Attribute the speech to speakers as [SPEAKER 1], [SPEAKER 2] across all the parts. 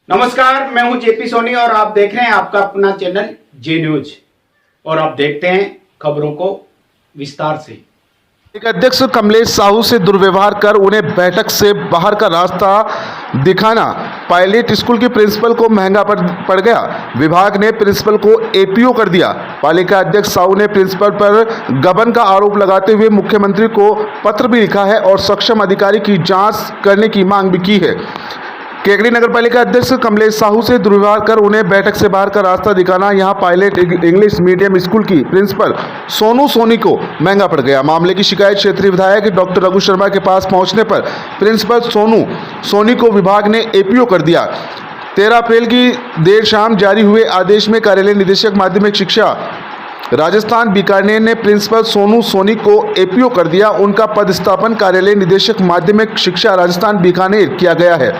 [SPEAKER 1] नमस्कार, मैं हूं जेपी सोनी और आप देख रहे हैं आपका अपना चैनल जे न्यूज। और आप देखते हैं खबरों को विस्तार से।
[SPEAKER 2] एक अध्यक्ष कमलेश साहू से दुर्व्यवहार कर उन्हें बैठक से बाहर का रास्ता दिखाना पायलट स्कूल की प्रिंसिपल को महंगा पड़ गया। विभाग ने प्रिंसिपल को एपीओ कर दिया। पालिका अध्यक्ष साहू ने प्रिंसिपल पर गबन का आरोप लगाते हुए मुख्यमंत्री को पत्र भी लिखा है और सक्षम अधिकारी की जांच करने की मांग भी की है। केकड़ी नगर पालिका अध्यक्ष कमलेश साहू से दुर्व्यवहार कर उन्हें बैठक से बाहर का रास्ता दिखाना यहां पायलट इंग्लिश मीडियम स्कूल की प्रिंसिपल सोनू सोनी को महंगा पड़ गया। मामले की शिकायत क्षेत्रीय विधायक डॉक्टर रघु शर्मा के पास पहुंचने पर प्रिंसिपल सोनू सोनी को विभाग ने एपीओ कर दिया। 13 अप्रैल की देर शाम जारी हुए आदेश में कार्यालय निदेशक माध्यमिक शिक्षा राजस्थान बीकानेर ने प्रिंसिपल सोनू सोनी को एपीओ कर दिया। उनका पदस्थापन कार्यालय निदेशक माध्यमिक शिक्षा राजस्थान बीकानेर किया गया है।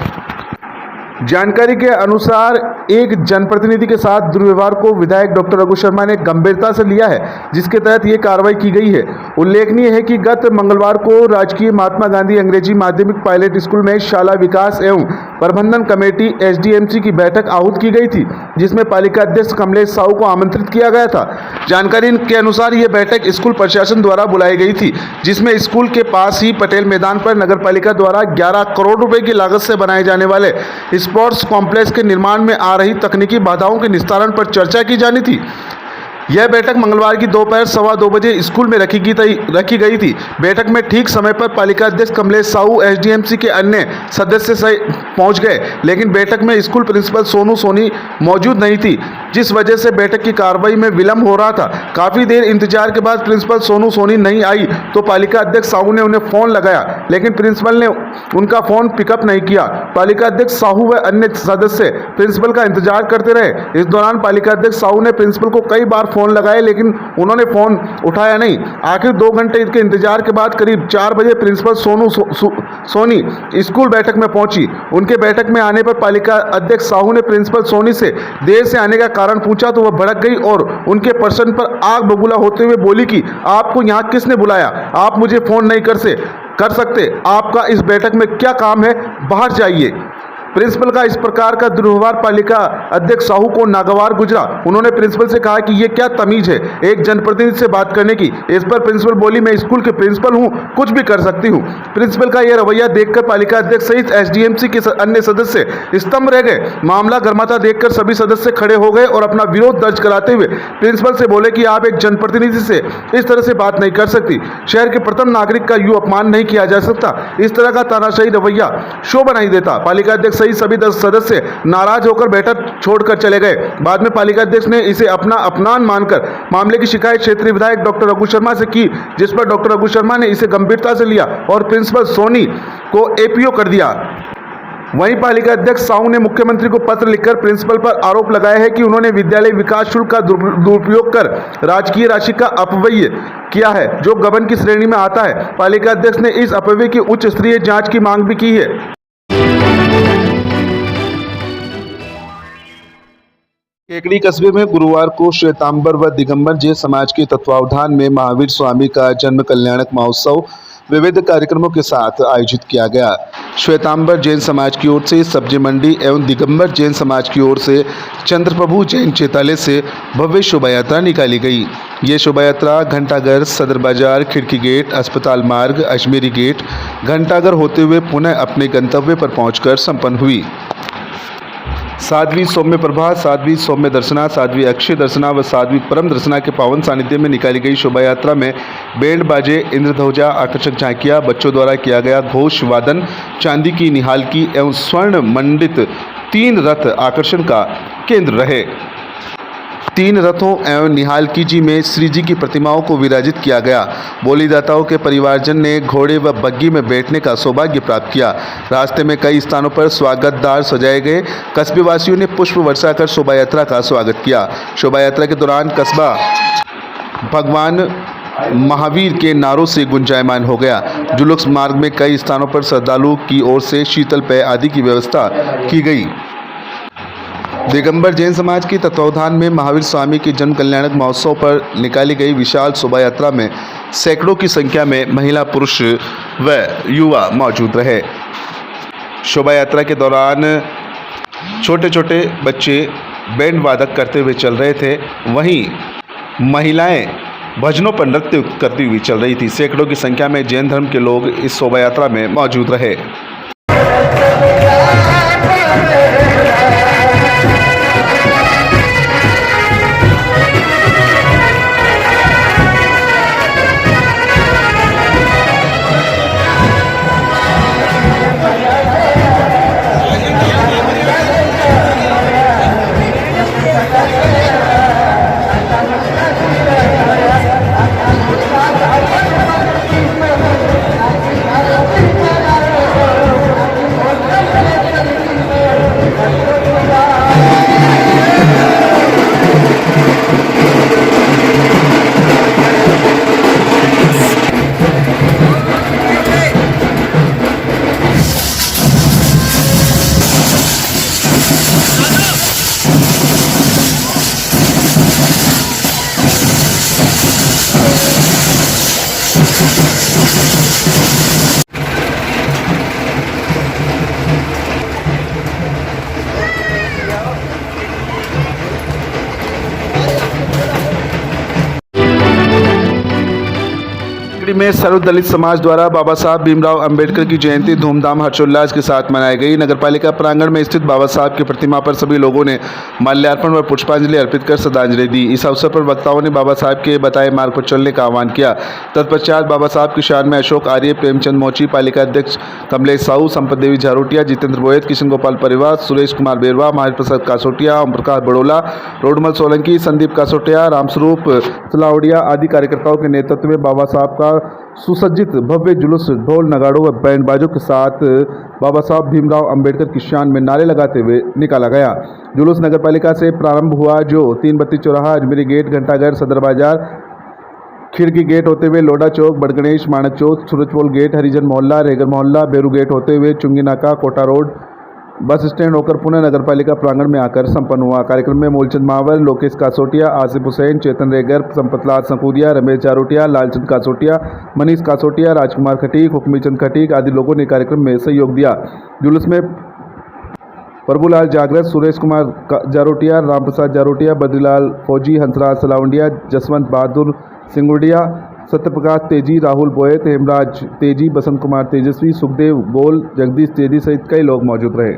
[SPEAKER 2] जानकारी के अनुसार एक जनप्रतिनिधि के साथ दुर्व्यवहार को विधायक डॉक्टर रघु शर्मा ने गंभीरता से लिया है, जिसके तहत ये कार्रवाई की गई है। उल्लेखनीय है कि गत मंगलवार को राजकीय महात्मा गांधी अंग्रेजी माध्यमिक पायलट स्कूल में शाला विकास एवं प्रबंधन कमेटी एसडीएमसी की बैठक आहूत की गई थी, जिसमें पालिका अध्यक्ष कमलेश साहू को आमंत्रित किया गया था। जानकारी के अनुसार ये बैठक स्कूल प्रशासन द्वारा बुलाई गई थी, जिसमें स्कूल के पास ही पटेल मैदान पर नगर पालिका द्वारा 11 करोड़ रुपए की लागत से बनाए जाने वाले स्पोर्ट्स कॉम्प्लेक्स के निर्माण में आ रही तकनीकी बाधाओं के निस्तारण पर चर्चा की जानी थी। यह बैठक मंगलवार की दोपहर 2:15 बजे स्कूल में रखी गई थी। बैठक में ठीक समय पर पालिका अध्यक्ष कमलेश साहू एसडीएमसी के अन्य सदस्य पहुंच गए, लेकिन बैठक में स्कूल प्रिंसिपल सोनू सोनी मौजूद नहीं थी, जिस वजह से बैठक की कार्रवाई में विलंब हो रहा था। काफ़ी देर इंतजार के बाद प्रिंसिपल सोनू सोनी नहीं आई तो पालिका अध्यक्ष साहू ने उन्हें फ़ोन लगाया, लेकिन प्रिंसिपल ने उनका फ़ोन पिकअप नहीं किया। पालिका अध्यक्ष साहू व अन्य सदस्य प्रिंसिपल का इंतजार करते रहे। इस दौरान पालिका अध्यक्ष साहू ने प्रिंसिपल को कई बार फ़ोन लगाए, लेकिन उन्होंने फ़ोन उठाया नहीं। आखिर 2 घंटे के इंतजार के बाद करीब 4 बजे प्रिंसिपल सोनू सोनी स्कूल बैठक में पहुंची। उनके बैठक में आने पर पालिका अध्यक्ष साहू ने प्रिंसिपल सोनी से देर से आने का कारण पूछा तो वह भड़क गई और उनके प्रश्न पर आग बबूला होते हुए बोली कि आपको यहाँ किसने बुलाया, आप मुझे फ़ोन नहीं कर सकते, आपका इस बैठक में क्या काम है, बाहर जाइए। प्रिंसिपल का इस प्रकार का दुर्व्यवहार पालिका अध्यक्ष साहू को नागवार गुजरा। उन्होंने प्रिंसिपल से कहा कि ये क्या तमीज है एक जनप्रतिनिधि से बात करने की। इस पर प्रिंसिपल बोली, मैं स्कूल के प्रिंसिपल हूँ, कुछ भी कर सकती हूँ। प्रिंसिपल का यह रवैया देखकर पालिका अध्यक्ष सहित एसडीएमसी के अन्य सदस्य स्तंभ रह गए। मामला गर्माता देखकर सभी सदस्य खड़े हो गए और अपना विरोध दर्ज कराते हुए प्रिंसिपल से बोले कि आप एक जनप्रतिनिधि से इस तरह से बात नहीं कर सकती। शहर के प्रथम नागरिक का यूं अपमान नहीं किया जा सकता। इस तरह का तानाशाही रवैया शोभा नहीं देता। पालिका अध्यक्ष सहित सभी 10 सदस्य नाराज होकर बैठक छोड़कर चले गए। बाद में पालिका अध्यक्ष ने इसे अपना अपमान मानकर मामले की शिकायत क्षेत्रीय विधायक डॉक्टर रघु शर्मा से की, जिस पर डॉक्टर रघु शर्मा ने इसे गंभीरता से लिया और प्रिंसिपल सोनी को एपीओ कर दिया। वहीं पालिका अध्यक्ष साहू ने मुख्यमंत्री को पत्र लिखकर प्रिंसिपल पर आरोप लगाया है कि उन्होंने विद्यालय विकास शुल्क का दुरुपयोग कर राजकीय राशि का अपव्यय किया है, जो गबन की श्रेणी में आता है। पालिका अध्यक्ष ने इस अपव्यय की उच्च स्तरीय जांच की मांग भी की है। केकड़ी कस्बे में गुरुवार को श्वेतांबर व दिगंबर जैन समाज के तत्वावधान में महावीर स्वामी का जन्म कल्याणक महोत्सव विविध कार्यक्रमों के साथ आयोजित किया गया। श्वेतांबर जैन समाज की ओर से सब्जी मंडी एवं दिगंबर जैन समाज की ओर से चंद्रप्रभु जैन चेतालय से भव्य शोभा यात्रा निकाली गई। ये शोभा यात्रा घंटाघर, सदर बाजार, खिड़की गेट, अस्पताल मार्ग, अजमेरी गेट, घंटाघर होते हुए पुनः अपने गंतव्य पर पहुंचकर संपन्न हुई। साध्वी सौम्य प्रभा, साध्वी सौम्य दर्शना, साध्वी अक्षय दर्शना व साध्वी परम दर्शना के पावन सानिध्य में निकाली गई शोभा यात्रा में बैंड बाजे, इंद्रध्वजा, आकर्षक झांकियां, बच्चों द्वारा किया गया घोष वादन, चांदी की निहालकी एवं स्वर्ण मंडित 3 रथ आकर्षण का केंद्र रहे। 3 रथों एवं निहालकी जी में श्री जी की प्रतिमाओं को विराजित किया गया। बोलीदाताओं के परिवारजन ने घोड़े व बग्गी में बैठने का सौभाग्य प्राप्त किया। रास्ते में कई स्थानों पर स्वागतदार सजाए गए। कस्बे वासियों ने पुष्प वर्षा कर शोभा यात्रा का स्वागत किया। शोभा यात्रा के दौरान कस्बा भगवान महावीर के नारों से गुंजायमान हो गया। जुलूस मार्ग में कई स्थानों पर श्रद्धालुओं की ओर से शीतल पेय आदि की व्यवस्था की गई। दिगंबर जैन समाज के तत्वावधान में महावीर स्वामी के जन्म कल्याणक महोत्सव पर निकाली गई विशाल शोभा यात्रा में सैकड़ों की संख्या में महिला, पुरुष व युवा मौजूद रहे। शोभा यात्रा के दौरान छोटे छोटे बच्चे बैंड वादक करते हुए चल रहे थे, वहीं महिलाएं भजनों पर नृत्य करती हुई चल रही थी। सैकड़ों की संख्या में जैन धर्म के लोग इस शोभा यात्रा में मौजूद रहे। में सर्वदलित समाज द्वारा बाबा साहब भीमराव अंबेडकर की जयंती धूमधाम हर्षोल्लास के साथ मनाई गई। नगरपालिका प्रांगण में स्थित बाबा साहब की प्रतिमा पर सभी लोगों ने माल्यार्पण व पुष्पांजलि अर्पित कर श्रद्धांजलि दी। इस अवसर पर वक्ताओं ने बाबा साहब के बताए मार्ग पर चलने का आह्वान किया। तत्पश्चात बाबा साहब की शान में अशोक आर्य, प्रेमचंद मोची, पालिका अध्यक्ष कमलेश साहू, संपत देवी झारोटिया, जितेंद्र बोयत, किशन गोपाल परिवार, सुरेश कुमार बेरवा, महावीर प्रसाद कासोटिया, ओम प्रकाश बड़ोला, रोडमल सोलंकी, संदीप कासोटिया, रामस्वरूप तलावड़िया आदि कार्यकर्ताओं के नेतृत्व में बाबा साहब का सुसज्जित भव्य जुलूस ढोल नगाड़ों व बैंड बाजों के साथ बाबा साहब भीमराव अंबेडकर की शान में नारे लगाते हुए निकाला गया। जुलूस नगरपालिका से प्रारंभ हुआ, जो 3 बत्ती चौराहा, अजमेरी गेट, घंटाघर, सदर बाजार, खिड़की गेट होते हुए लोडा चौक, बड़गणेश, माणक चौक, सूरजपोल गेट, हरिजन मोहल्ला, रेगर मोहल्ला, बेरू गेट होते हुए चुंगी नाका, कोटा रोड, बस स्टैंड होकर पुनः नगरपालिका प्रांगण में आकर संपन्न हुआ। कार्यक्रम में मूलचंद मावर, लोकेश कासोटिया, आसिफ हुसैन, चेतन रेगर, संपतलाल संकुरिया, रमेश जारोटिया, लालचंद कासोटिया, मनीष कासोटिया, राजकुमार खटीक, हुक्मीचंद खटीक आदि लोगों ने कार्यक्रम में सहयोग दिया। जुलूस में प्रभुलाल जागृत, सुरेश कुमार जारोटिया, रामप्रसाद जारोटिया, बद्रीलाल फौजी, हंसराज सलावंडिया, जसवंत बहादुर सिंगुड़िया, सत्यप्रकाश तेजी, राहुल बोयत, हेमराज तेजी, बसंत कुमार तेजस्वी, सुखदेव गोल, जगदीश तेजी सहित कई लोग मौजूद रहे।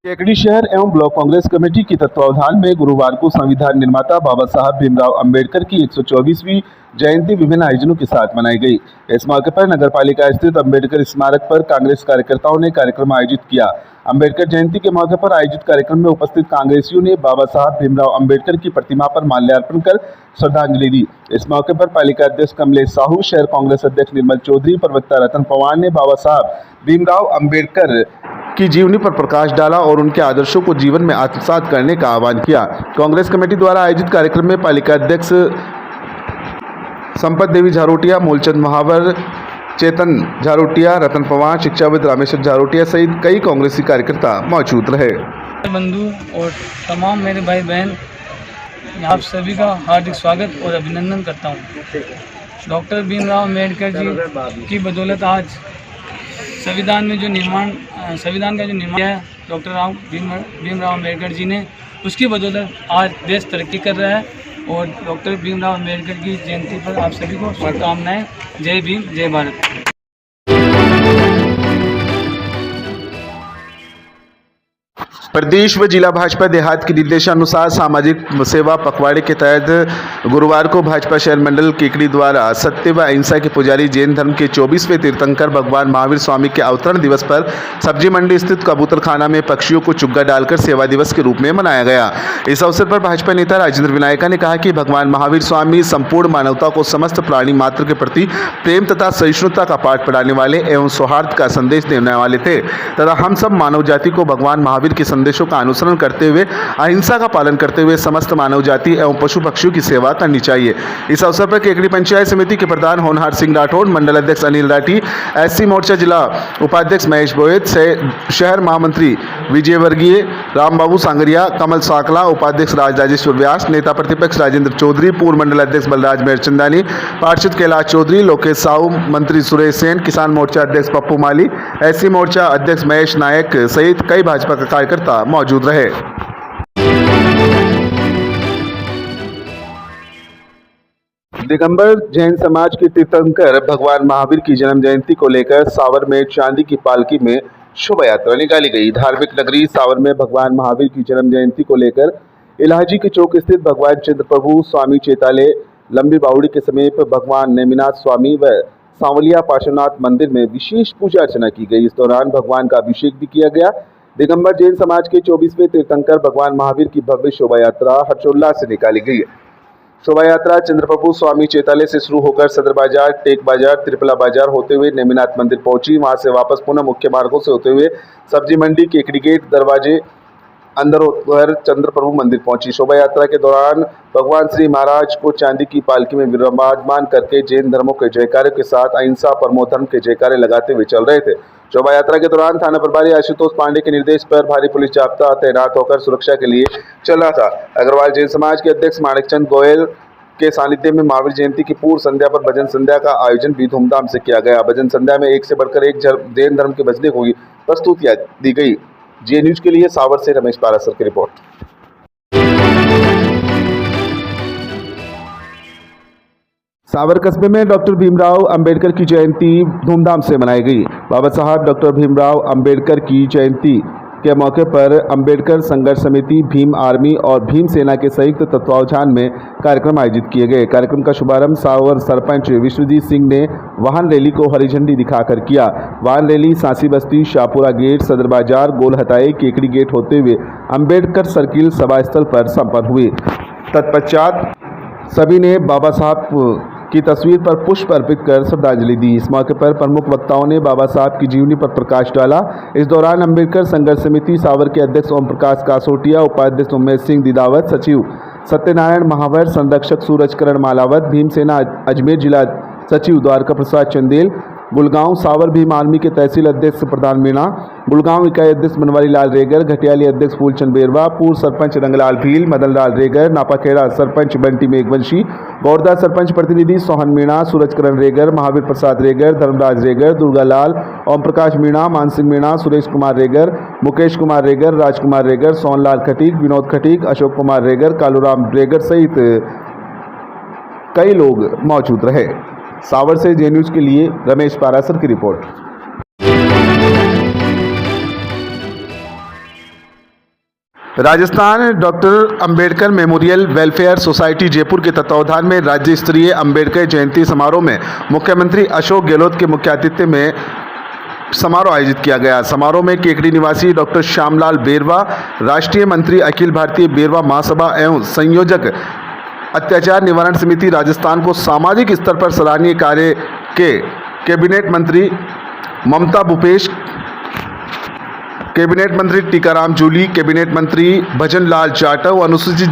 [SPEAKER 2] केकड़ी शहर एवं ब्लॉक कांग्रेस कमेटी के तत्वावधान में गुरुवार को संविधान निर्माता बाबा साहब भीमराव अंबेडकर की 124वीं जयंती विभिन्न आयोजनों के साथ मनाई गई। इस मौके पर नगरपालिका स्थित अंबेडकर स्मारक पर कांग्रेस कार्यकर्ताओं ने कार्यक्रम आयोजित किया। अंबेडकर जयंती के मौके पर आयोजित कार्यक्रम में उपस्थित कांग्रेसियों ने बाबा साहब भीमराव अंबेडकर की प्रतिमा पर माल्यार्पण कर श्रद्धांजलि दी। इस मौके पर पालिका अध्यक्ष कमलेश साहू, शहर कांग्रेस अध्यक्ष निर्मल चौधरी, प्रवक्ता रतन पवार ने बाबा साहब भीमराव अंबेडकर की जीवनी पर प्रकाश डाला और उनके आदर्शों को जीवन में आत्मसात करने का आह्वान किया। कांग्रेस कमेटी द्वारा आयोजित कार्यक्रम में पालिका अध्यक्ष संपत देवी झारोटिया, मूलचंद महावर, चेतन झारोटिया, रतन पवार, शिक्षाविद रामेश्वर झारोटिया सहित कई कांग्रेसी कार्यकर्ता मौजूद रहे।
[SPEAKER 3] बंधु और तमाम मेरे भाई बहन, आप सभी का हार्दिक स्वागत और अभिनंदन करता हूँ। डॉक्टर भीमराव अम्बेडकर जी की बदौलत आज संविधान का जो निर्माण है डॉक्टर भीमराव अम्बेडकर जी ने, उसकी बदौलत आज देश तरक्की कर रहा है। और डॉक्टर भीमराव अम्बेडकर की जयंती पर आप सभी को शुभकामनाएं। जय भीम, जय भारत।
[SPEAKER 2] प्रदेश व जिला भाजपा देहात के निर्देशानुसार सामाजिक सेवा पखवाड़े के तहत गुरुवार को भाजपा शहर मंडल केकड़ी द्वारा सत्य व अहिंसा के पुजारी जैन धर्म के 24वें तीर्थंकर भगवान महावीर स्वामी के अवतरण दिवस पर सब्जी मंडी स्थित कबूतर खाना में पक्षियों को चुग्गा डालकर सेवा दिवस के रूप में मनाया गया। इस अवसर पर भाजपा नेता राजेंद्र विनायका ने कहा कि भगवान महावीर स्वामी संपूर्ण मानवता को समस्त प्राणी मात्र के प्रति प्रेम तथा सहिष्णुता का पाठ पढ़ाने वाले एवं सौहार्द का संदेश देने वाले थे तथा हम सब मानव जाति को भगवान महावीर के संदेशों का अनुसरण करते हुए अहिंसा का पालन करते हुए समस्त मानव जाति एवं पशु पक्षियों की सेवा करनी चाहिए। इस अवसर पर केकड़ी पंचायत समिति के प्रधान होनहार सिंह राठौड़, मंडल अध्यक्ष अनिल राठी, एससी मोर्चा जिला उपाध्यक्ष महेश बोहित, शहर महामंत्री विजय वर्गीय, रामबाबू सांगरिया, कमल साकला, उपाध्यक्ष राजेश्वर व्यास, नेता प्रतिपक्ष राजेंद्र चौधरी, पूर्व मंडल अध्यक्ष बलराज मेहरचंदानी, पार्षद कैलाश चौधरी, लोकेश साहू, मंत्री सुरेश सेन, किसान मोर्चा अध्यक्ष पप्पू माली, एससी मोर्चा अध्यक्ष महेश नायक सहित कई भाजपा के कार्यकर्ता मौजूद रहे। दिगंबर जैन समाज के तीर्थंकर भगवान महावीर की जन्म जयंती को लेकर सावर में चांदी की पालकी में शोभा यात्रा निकाली गई। धार्मिक नगरी सावर में भगवान महावीर की जन्म जयंती को लेकर इलाहाजी के चौक स्थित भगवान चंद्रप्रभु स्वामी चेताले लंबी बावड़ी के समीप भगवान नेमिनाथ स्वामी व सांवलिया पार्श्वनाथ मंदिर में विशेष पूजा अर्चना की गई। इस दौरान भगवान का अभिषेक भी किया गया। दिगंबर जैन समाज के 24वें तीर्थंकर भगवान महावीर की भव्य शोभा यात्रा हर्षोल्लास से निकाली गई। शोभा यात्रा चंद्रप्रभु स्वामी चेताले से शुरू होकर सदर बाजार, टेक बाजार, त्रिपला बाजार होते हुए नेमिनाथ मंदिर पहुंची। वहां से वापस पुनः मुख्य मार्गों से होते हुए सब्जी मंडी, केकड़ी गेट दरवाजे अंदर होकर चंद्रप्रभु मंदिर पहुंची। शोभा यात्रा के दौरान भगवान श्री महाराज को चांदी की पालकी में विराजमान करके जैन धर्मों के जयकारे के साथ अहिंसा परमो धर्म के जयकारे लगाते हुए चल रहे थे। शोभा यात्रा के दौरान थाना प्रभारी आशुतोष पांडे के निर्देश पर भारी पुलिस जाब्ता तैनात होकर सुरक्षा के लिए चल रहा था। अग्रवाल जैन समाज के अध्यक्ष माणिकचंद गोयल के सानिध्य में महावीर जयंती की पूर्व संध्या पर भजन संध्या का आयोजन भी धूमधाम से किया गया। भजन संध्या में एक से बढ़कर एक जैन धर्म के भजने को प्रस्तुतियां दी गई। जे न्यूज के लिए सावर से रमेश पारासर की रिपोर्ट। सावर कस्बे में डॉक्टर भीमराव अंबेडकर की जयंती धूमधाम से मनाई गई। बाबा साहब डॉक्टर भीमराव अंबेडकर की जयंती के मौके पर अंबेडकर संघर्ष समिति, भीम आर्मी और भीम सेना के संयुक्त तत्वावधान में कार्यक्रम आयोजित किए गए। कार्यक्रम का शुभारंभ सावर सरपंच विश्वजीत सिंह ने वाहन रैली को हरी झंडी दिखाकर किया। वाहन रैली सांसी बस्ती, शाहपुरा गेट, सदर बाजार, गोल हताई, केकड़ी गेट होते हुए अंबेडकर सर्किल सभा स्थल पर संपन्न हुई। तत्पश्चात सभी ने बाबा साहब की तस्वीर पर पुष्प अर्पित कर श्रद्धांजलि दी। इस मौके पर प्रमुख वक्ताओं ने बाबा साहब की जीवनी पर प्रकाश डाला। इस दौरान अंबेडकर संघर्ष समिति सावर के अध्यक्ष ओम प्रकाश कासोटिया, उपाध्यक्ष उमेश सिंह दिदावत, सचिव सत्यनारायण महावर, संरक्षक सूरजकरण मालावत, भीम सेना अजमेर जिला सचिव द्वारका प्रसाद चंदेल, गुलगांव सावर भीम आर्मी के तहसील अध्यक्ष प्रधान मीणा, गुलगांव इकाई अध्यक्ष बनवारी लाल रेगर, घटियाली अध्यक्ष फूलचंद बेरवा, पूर्व सरपंच रंगलाल भील, मदन लाल रेगर, नापाखेड़ा सरपंच बंटी मेघवंशी, गौरदा सरपंच प्रतिनिधि सोहन मीणा, सूरजकरण रेगर, महावीर प्रसाद रेगर, धर्मराज रेगर, दुर्गालाल, ओम प्रकाश मीणा, मानसिंह मीणा, सुरेश कुमार रेगर, मुकेश कुमार रेगर, राजकुमार रेगर, सोहनलाल खटीक, विनोद खटीक, अशोक कुमार रेगर, कालूराम रेगर सहित कई लोग मौजूद रहे। सावर से जे न्यूज के लिए रमेश पारासर की report. Rajasthan doctor Ambedkar memorial welfare society Jaipur के तत्वावधान में राज्य स्तरीय अंबेडकर जयंती समारोह में मुख्यमंत्री अशोक गहलोत के मुख्य आतिथ्य में समारोह आयोजित किया गया। समारोह में केकड़ी निवासी डॉक्टर श्यामलाल बेरवा, राष्ट्रीय मंत्री अखिल भारतीय बेरवा महासभा एवं संयोजक अत्याचार निवारण समिति राजस्थान को सामाजिक स्तर पर सराहनीय कार्य के कैबिनेट मंत्री ममता भूपेश, कैबिनेट मंत्री टीकाराम जूली, कैबिनेट मंत्री भजन लाल जाटव, अनुसूचित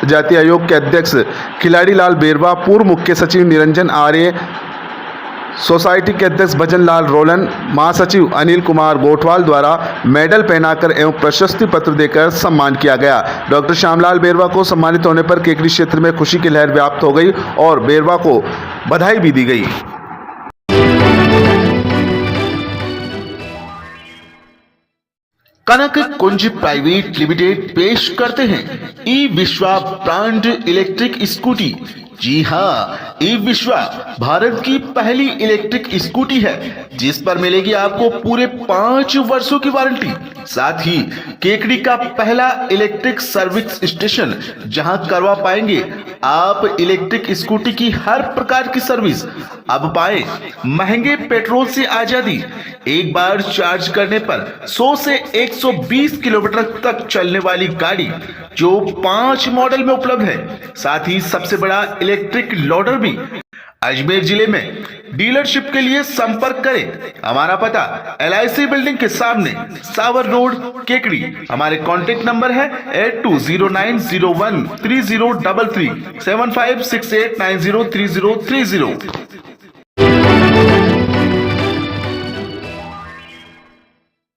[SPEAKER 2] जाति आयोग के अध्यक्ष खिलाड़ी लाल बेरवा, पूर्व मुख्य सचिव निरंजन आर्य, सोसाइटी के अध्यक्ष भजन लाल रोलन, महासचिव अनिल कुमार गोठवाल द्वारा मेडल पहनाकर एवं प्रशस्ति पत्र देकर सम्मान किया गया। डॉक्टर श्यामलाल बेरवा को सम्मानित होने पर केकड़ी क्षेत्र में खुशी की लहर व्याप्त हो गई और बेरवा को बधाई भी दी गई।
[SPEAKER 4] कनक कुंज प्राइवेट लिमिटेड पेश करते हैं ई विश्वा ब्रांड इलेक्ट्रिक स्कूटी। जी हाँ, ई विश्वा भारत की पहली इलेक्ट्रिक स्कूटी है जिस पर मिलेगी आपको पूरे 5 वर्षों की वारंटी। साथ ही केकड़ी का पहला इलेक्ट्रिक सर्विस स्टेशन, जहां करवा पाएंगे आप इलेक्ट्रिक स्कूटी की हर प्रकार की सर्विस। अब पाए महंगे पेट्रोल से आजादी। एक बार चार्ज करने पर 100 से 120 किलोमीटर तक चलने वाली गाड़ी, जो 5 मॉडल में उपलब्ध है। साथ ही सबसे बड़ा इलेक्ट्रिक लोडर भी। अजमेर जिले में डीलरशिप के लिए संपर्क करें। हमारा पता LIC बिल्डिंग के सामने, सावर रोड, केकड़ी। हमारे कॉन्टेक्ट नंबर है 8209013033 7568903030।